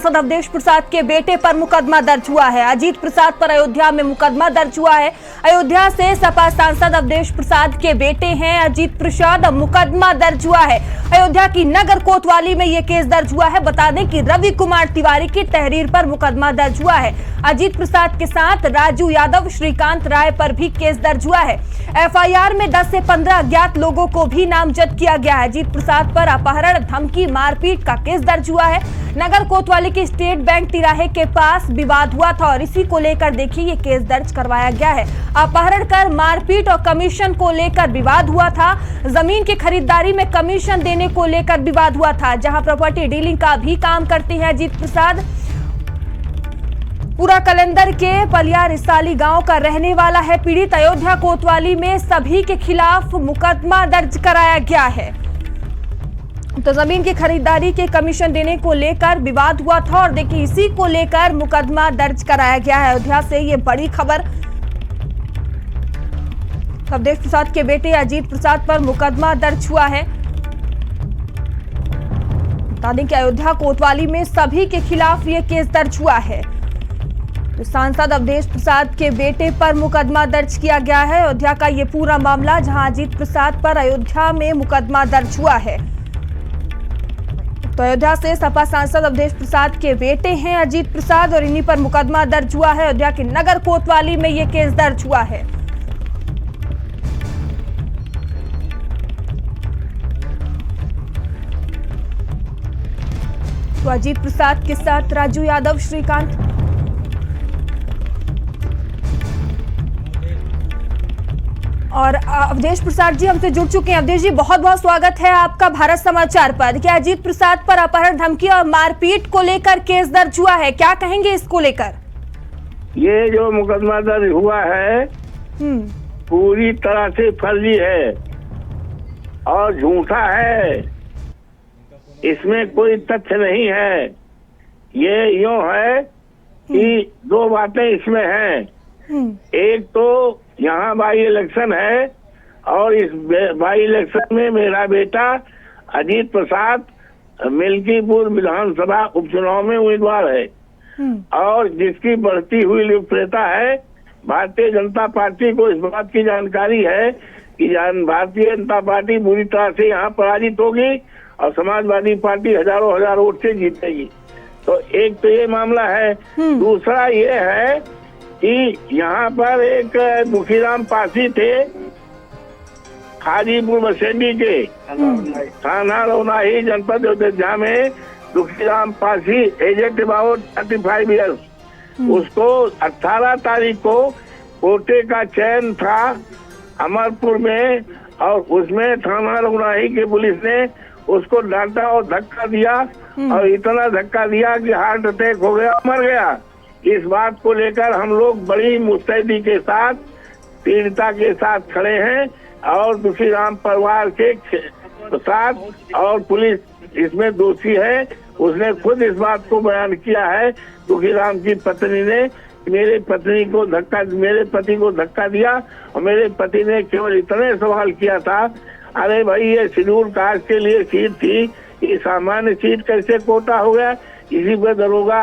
सांसद अवधेश प्रसाद के बेटे पर मुकदमा दर्ज हुआ है। अजीत प्रसाद पर अयोध्या में मुकदमा दर्ज हुआ है। अयोध्या से सपा सांसद अवधेश प्रसाद के बेटे हैं अजीत प्रसाद, मुकदमा दर्ज हुआ है। अयोध्या की नगर कोतवाली में यह केस दर्ज हुआ है। बता दें कि रवि कुमार तिवारी की तहरीर पर मुकदमा दर्ज हुआ है। अजीत प्रसाद के साथ राजू यादव, श्रीकांत राय पर भी केस दर्ज हुआ है। एफआईआर में 10 से 15 अज्ञात लोगों को भी नामजद किया गया है। अजीत प्रसाद पर अपहरण, धमकी, मारपीट का केस दर्ज हुआ है। नगर कोतवाली के स्टेट बैंक तिराहे के पास विवाद हुआ था और इसी को लेकर देखिए ये केस दर्ज करवाया गया है। अपहरण कर मारपीट और कमीशन को लेकर विवाद हुआ था। जमीन की खरीदारी में कमीशन देने को लेकर विवाद हुआ था, जहां प्रॉपर्टी डीलिंग का भी काम करते हैं अजीत प्रसाद। पूरा कलंदर के पलिया रिसाली गांव का रहने वाला है पीड़ित। अयोध्या कोतवाली में सभी के खिलाफ मुकदमा दर्ज कराया गया है। तो जमीन की खरीदारी के कमीशन देने को लेकर विवाद हुआ था और देखिए इसी को लेकर मुकदमा दर्ज कराया गया है। अयोध्या से ये बड़ी खबर, अवधेश प्रसाद के बेटे अजीत प्रसाद पर मुकदमा दर्ज हुआ है। बता दें कि अयोध्या कोतवाली में सभी के खिलाफ ये केस दर्ज हुआ है। तो सांसद अवधेश प्रसाद के बेटे पर मुकदमा दर्ज किया गया है। अयोध्या का ये पूरा मामला, जहां अजीत प्रसाद पर अयोध्या में मुकदमा दर्ज हुआ है। तो अयोध्या से सपा सांसद अवधेश प्रसाद के बेटे हैं अजीत प्रसाद और इन्हीं पर मुकदमा दर्ज हुआ है। अयोध्या की नगर कोतवाली में यह केस दर्ज हुआ है। तो अजीत प्रसाद के साथ राजू यादव, श्रीकांत और अवधेश प्रसाद जी हमसे जुड़ चुके हैं। अवधेश जी, बहुत बहुत स्वागत है आपका भारत समाचार पर। क्या अजीत प्रसाद पर अपहरण, धमकी और मारपीट को लेकर केस दर्ज हुआ है, क्या कहेंगे इसको लेकर? ये जो मुकदमा दर्ज हुआ है पूरी तरह से फर्जी है और झूठा है। इसमें कोई तथ्य नहीं है। ये यूं है कि दो बातें इसमें हैं। एक तो यहाँ बाई इलेक्शन है और इस बाई इलेक्शन में मेरा बेटा अजीत प्रसाद मिल्कीपुर विधानसभा उपचुनाव में उम्मीदवार है और जिसकी बढ़ती हुई लोकप्रियता है। भारतीय जनता पार्टी को इस बात की जानकारी है कि भारतीय जनता पार्टी बुरी तरह से यहाँ पराजित होगी और समाजवादी पार्टी हजारों वोट से जीतेगी। तो एक तो ये मामला है। दूसरा ये है कि यहाँ पर एक दुखीराम पासी थे हाजीपुर बसेंडी के थाना रौनाही जनपद अयोध्या में। Dukhiram Pasi aged about 35 years. उसको 18 तारीख को कोटे का चयन था अमरपुर में और उसमें थाना रौनाही के पुलिस ने उसको डांटा और धक्का दिया और इतना धक्का दिया कि हार्ट अटैक हो गया, मर गया। इस बात को लेकर हम लोग बड़ी मुस्तैदी के साथ पीड़िता के साथ खड़े हैं और दुखीराम परिवार के साथ, और पुलिस इसमें दोषी है। उसने खुद इस बात को बयान किया है। दुखीराम की पत्नी ने मेरे पति को धक्का दिया और मेरे पति ने केवल इतने सवाल किया था, अरे भाई ये शेड्यूल कास्ट के लिए सीट थी, ये सामान्य सीट कैसे कोटा हो गया? इसी पे दरोगा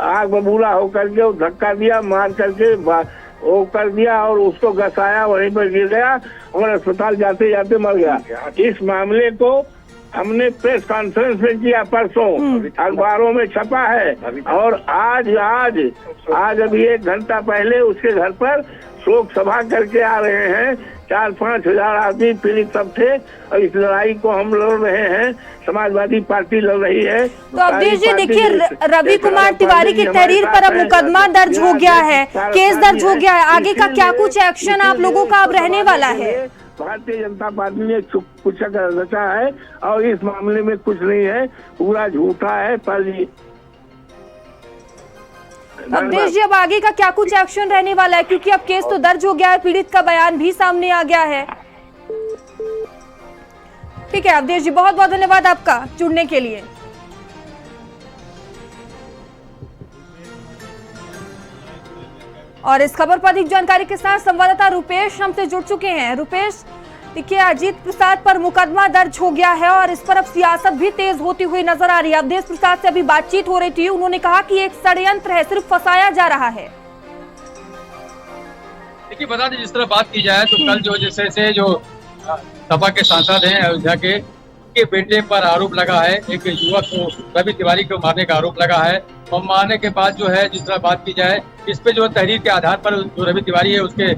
आग बबूला होकर के वो धक्का दिया, मार करके वो कर दिया और उसको घसाया, वहीं पर गिर गया और अस्पताल जाते जाते मर गया। इस मामले को हमने प्रेस कॉन्फ्रेंस में किया, परसों अखबारों में छपा है और आज अभी 1 घंटा पहले उसके घर पर शोक सभा करके आ रहे हैं। 4-5 हजार आदमी पीड़ित सब थे और इस लड़ाई को हम लड़ रहे हैं, समाजवादी पार्टी लड़ रही है। तो अवधेश जी देखिए, रवि कुमार तिवारी की तहरीर पर अब मुकदमा दर्ज हो गया है, केस दर्ज हो गया है। आगे का क्या कुछ एक्शन आप लोगों का अब रहने वाला है? भारतीय जनता पार्टी ने कुछ रचा है और इस मामले में कुछ नहीं है, पूरा झूठा है, फर्जी। अवधेश जी, अब आगे का क्या कुछ एक्शन रहने वाला है, क्योंकि अब केस तो दर्ज हो गया है, पीड़ित का बयान भी सामने आ गया है। ठीक है अवधेश जी, बहुत बहुत धन्यवाद आपका जुड़ने के लिए। और इस खबर पर अधिक जानकारी के साथ संवाददाता रुपेश हमसे जुड़ चुके हैं। रुपेश, देखिए, अजीत प्रसाद पर मुकदमा दर्ज हो गया है और इस पर अब सियासत भी तेज होती हुई नजर आ रही है। अवधेश प्रसाद से अभी बातचीत हो रही थी, उन्होंने कहा कि एक षड्यंत्र है, सिर्फ फंसाया जा रहा है। देखिए, बता दें, जिस तरह बात की जाए तो कल जो जैसे जो सपा के सांसद हैं अयोध्या के बेटे पर आरोप लगा है, एक युवक को रवि तिवारी को मारने का आरोप लगा है, और मारने के बाद जो है जिस तरह बात की जाए इस पे जो तहरीर के आधार पर जो रवि तिवारी है उसके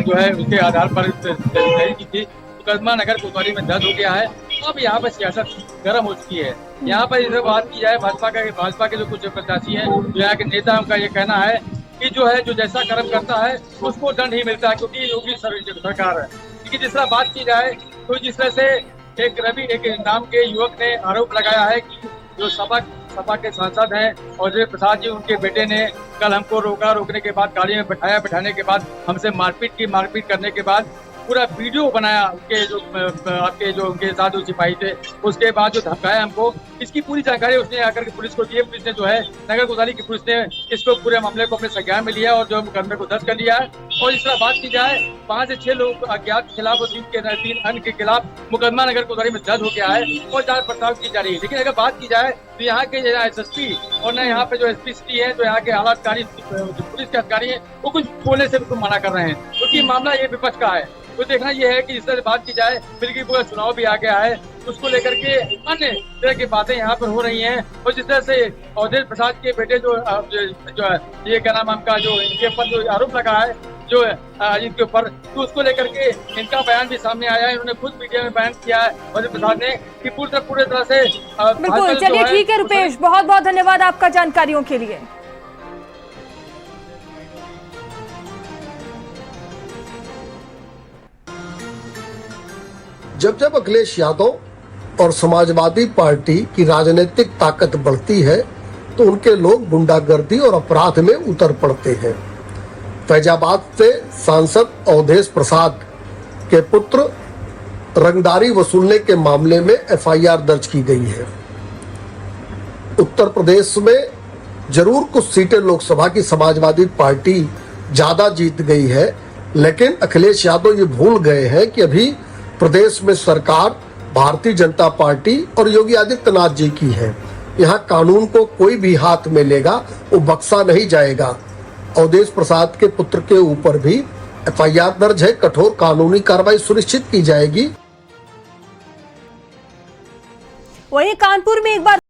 जो है उसके आधार पर तहरीर की थी। मुकदमा नगर कोतवाली में दर्ज हो गया है। अब यहाँ पर सियासत गर्म हो चुकी है। यहाँ पर इधर बात की जाए भाजपा के जो कुछ प्रत्याशी हैं, जो यहाँ के नेता, उनका ये कहना है कि जो है जो जैसा कर्म करता है उसको दंड ही मिलता है, क्योंकि योगी सरकार है। लेकिन जिस तरह बात की जाए तो जिस तरह से एक नाम के युवक ने आरोप लगाया है कि जो सपा के सांसद हैं अवधेश प्रसाद जी, उनके बेटे ने कल हमको रोकने के बाद गाड़ी में बैठाने के बाद हमसे मारपीट करने के बाद पूरा वीडियो बनाया उनके साथ जो सिपाही थे, उसके बाद जो धमकाया हमको, इसकी पूरी जानकारी उसने आकर के पुलिस को दी है। पुलिस ने जो है नगर कोतवाली की पुलिस ने इसको पूरे मामले को अपने संज्ञान में लिया और जो मुकदमे को दर्ज कर लिया है। और इस तरह बात की जाए 5 से 6 लोग अज्ञात के खिलाफ और 3 अन्य के खिलाफ मुकदमा नगर कोतवाली में दर्ज हो गया है और जांच पड़ताल की जा रही है। लेकिन अगर बात की जाए तो यहाँ के SSP और न यहाँ पे जो SP सिटी है, जो यहाँ के आला अधिकारी पुलिस के अधिकारी है, वो कुछ बोलने से बिल्कुल मना कर रहे हैं, क्योंकि मामला ये विपक्ष का है। तो देखना यह है कि इस तरह बात की जाए, बिल्कुल पूरा चुनाव भी आ गया है, उसको लेकर के अन्य तरह की बातें यहाँ पर हो रही हैं। और जिस तरह से अवधेश प्रसाद के बेटे जो ये क्या नाम उनका जो इनके ऊपर जो आरोप लगा है जो अजीत के ऊपर, तो उसको लेकर के इनका बयान भी सामने आया है। इन्होंने खुद मीडिया में बयान किया है अवधेश प्रसाद ने कि पूरे तरह से बिल्कुल। चलिए, ठीक है रुपेश, बहुत बहुत धन्यवाद आपका जानकारियों के लिए। जब जब अखिलेश यादव और समाजवादी पार्टी की राजनीतिक ताकत बढ़ती है तो उनके लोग गुंडागर्दी और अपराध में उतर पड़ते हैं। फैजाबाद से सांसद अवधेश प्रसाद के पुत्र रंगदारी वसूलने के मामले में FIR दर्ज की गई है। उत्तर प्रदेश में जरूर कुछ सीटें लोकसभा की समाजवादी पार्टी ज्यादा जीत गई है, लेकिन अखिलेश यादव ये भूल गए हैं कि अभी प्रदेश में सरकार भारतीय जनता पार्टी और योगी आदित्यनाथ जी की है। यहाँ कानून को कोई भी हाथ में लेगा वो बख्शा नहीं जाएगा। अवधेश प्रसाद के पुत्र के ऊपर भी FIR दर्ज है, कठोर कानूनी कार्रवाई सुनिश्चित की जाएगी। वहीं कानपुर में एक बार